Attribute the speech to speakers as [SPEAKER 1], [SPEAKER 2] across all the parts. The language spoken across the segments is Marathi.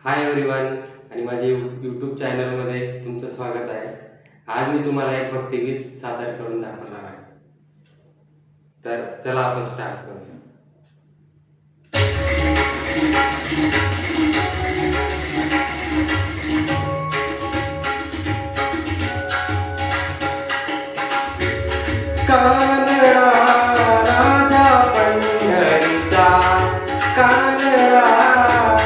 [SPEAKER 1] हाय एव्हरीवन आणि माझ्या यूट्यूब चॅनलमध्ये तुमचं स्वागत आहे. आज मी तुम्हाला एक भक्तिगीत सादर करून दाखवणार आहे. तर चला आपण स्टार्ट करूया. कानडा राजा पंढरीचा, कानडा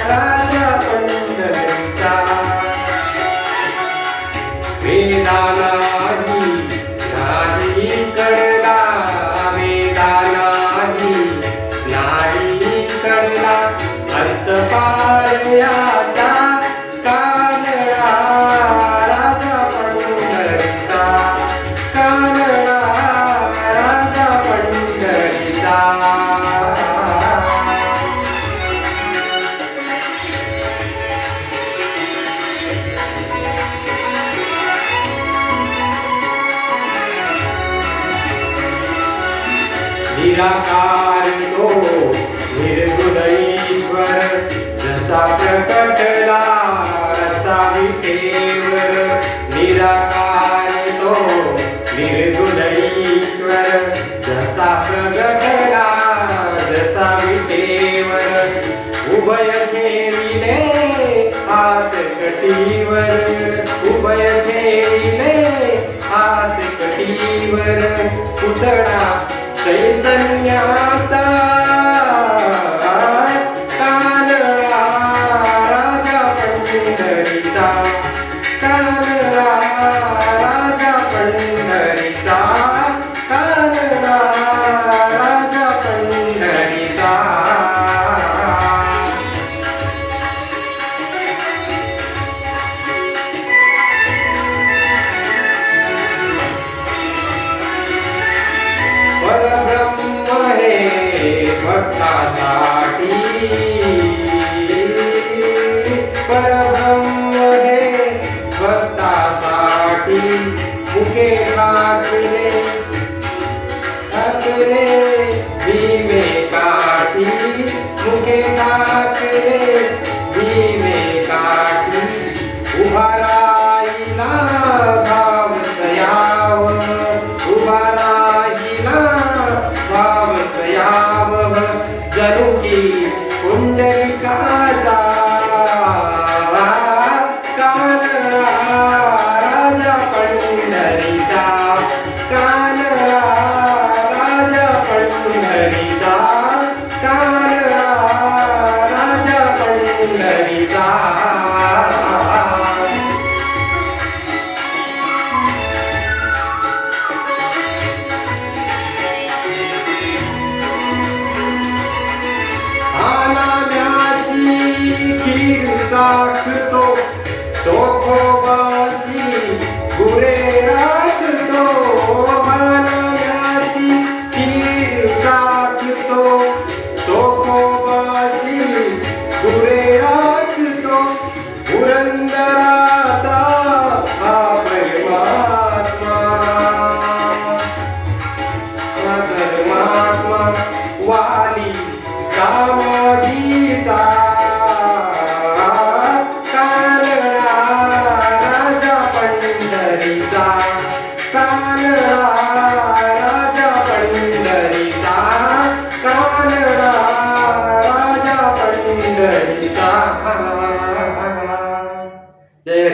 [SPEAKER 1] राजा पंढरीचा, वेदा नाही कळला, वेदा नाही कळला, अंत पारयाचा कानडा राजा पंढरीचा, कानडा राजा पंढरीचा. निराकार तो निर्गुण ईश्वर, जसा प्रकटला रसा विटेवर. निराकार तो निर्गुण ईश्वर, जसा प्रकटला जसा विटेवर. उभय ठेविले हात कटीवर, उभय ठेविले हात कटीवर. पुतळा चैतन्याचा कानडा राजा पंढरीचा, कानडा राजा पंढरीचा, कानडा राजा पंढरीचा. परब्रह्म हे भक्तासाठी, परब्रह्म हे भक्तासाठी. मुखे घातले घातले भीमे काठी, मुखे घातले भीमे काठी. उभा राहिला भाव सयाव, उभा राहिला भाव सयाव. जणू की पुंडलिकाचा कानडा राजा पंढरीचा, कानडा राजा पंढरीचा, कानडा राजा पंढरीचा. खीर चाखतो चोखोबाची गुरे राखतो, मानाची खीर चाखतो चोखोबाची गुरे राखतो. पुरंदराचा हा परमात्मा, परमात्मा वाली दामाजीचा कानडा राजा पंढरीचा, कानडा राजा पंढरीचा, कानडा राजा पंढरीचा. जय